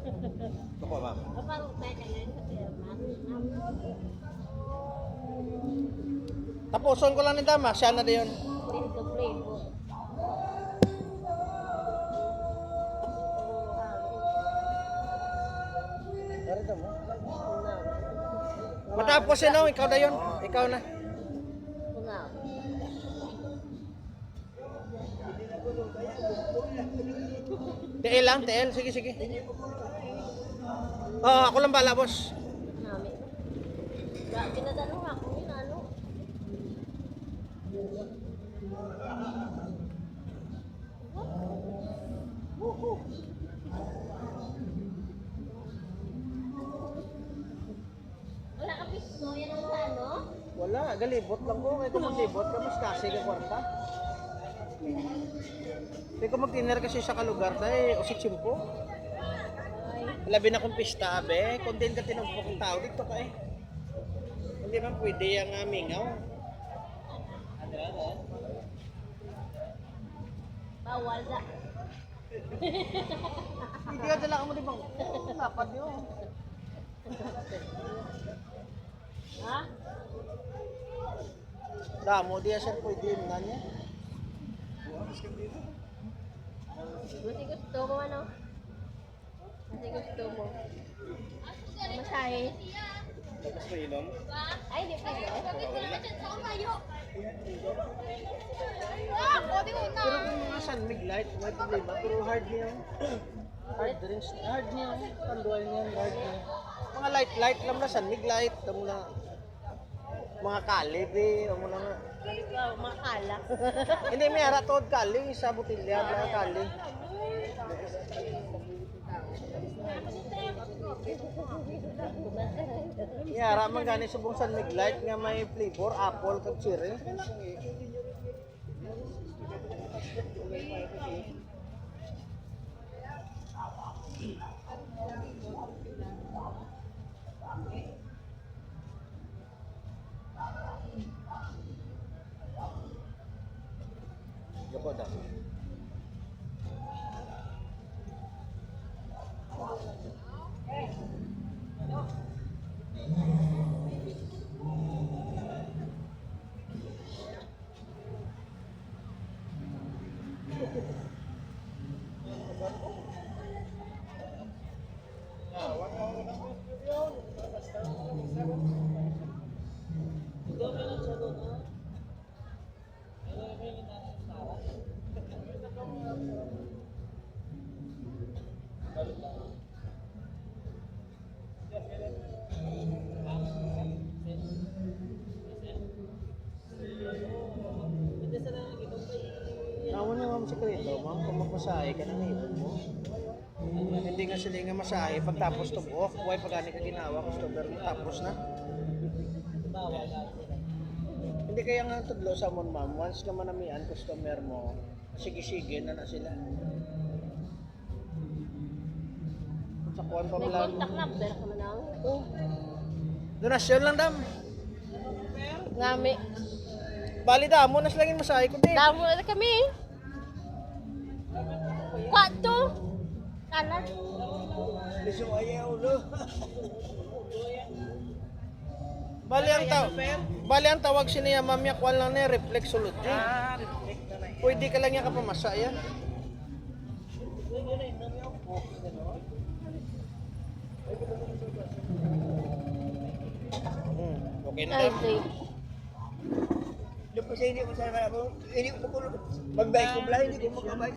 Ito po, ma'am. Tapuson ko lang ni Dama, siya na din yun. Matapos yun, no? Ikaw na yun. Ikaw na. TL lang, TL. Sige, sige. Oo, ako lang bala, boss. Pinatanong ako yun, ano? Wala ka pisto, yan ang ano? Wala, galibot lang ko. Kaya kung maglibot ka, mas kasi ka kwarta. Kaya kung mag-dinner kasi sa kalugar, dahil usik simpo. Labi na kong pista, abe. Kung din ka tinumpok ng tao, dito ka eh. Hindi man pwede yung mingaw. Bawal da. Hindi ka dala ka mo di bang? Dapat yun. Ha? Damo, di sir pwede yun na niya. Masih gusto mo ano? Masih gusto mo. Masahe. Tapos pa ilong. Ay, di pa yun. Pero kung mga sunmig light, may problema. Pero hard niya. Hard drinks. Hard niya. Tanduay niya. Hard niya. Mga light lang na sunmig light. Tamo na. Mga kalib eh. Tamo na nga. Makala. Hindi, may ara tood kaling. Sa butilya. Mga kaling. Yara man gani subong sunmig light nga may flavor. Apple kag cherry. Joko dah. Nawan na ma'am sekreto, ma'am, kung magmasahe ka ng ibon mo. Hindi nga sila nga masahe, pagtapos tubok, huwag pagani ka ginawa, customer mo, tapos na. Hindi kaya nga tudlo sa mon ma'am, once ka manamian customer mo, sige-sige na na sila. Sa kuwan pa May lang. contact number ka man ang. Donasyon lang dam. Ngami. Bali damo, nas langin masahe ko din. Damo na kami. Kwato. Kanan. Liso ayaw lo. Bali ang tawag siya ma'am yakwan lang ni reflexology. Reflect na na. Pwede ka lang yan kapamasa yan. Okay na. Okay. Doon po sa hindi ko sana ako, hindi ko magbayad ko pala, hindi ko magbayad.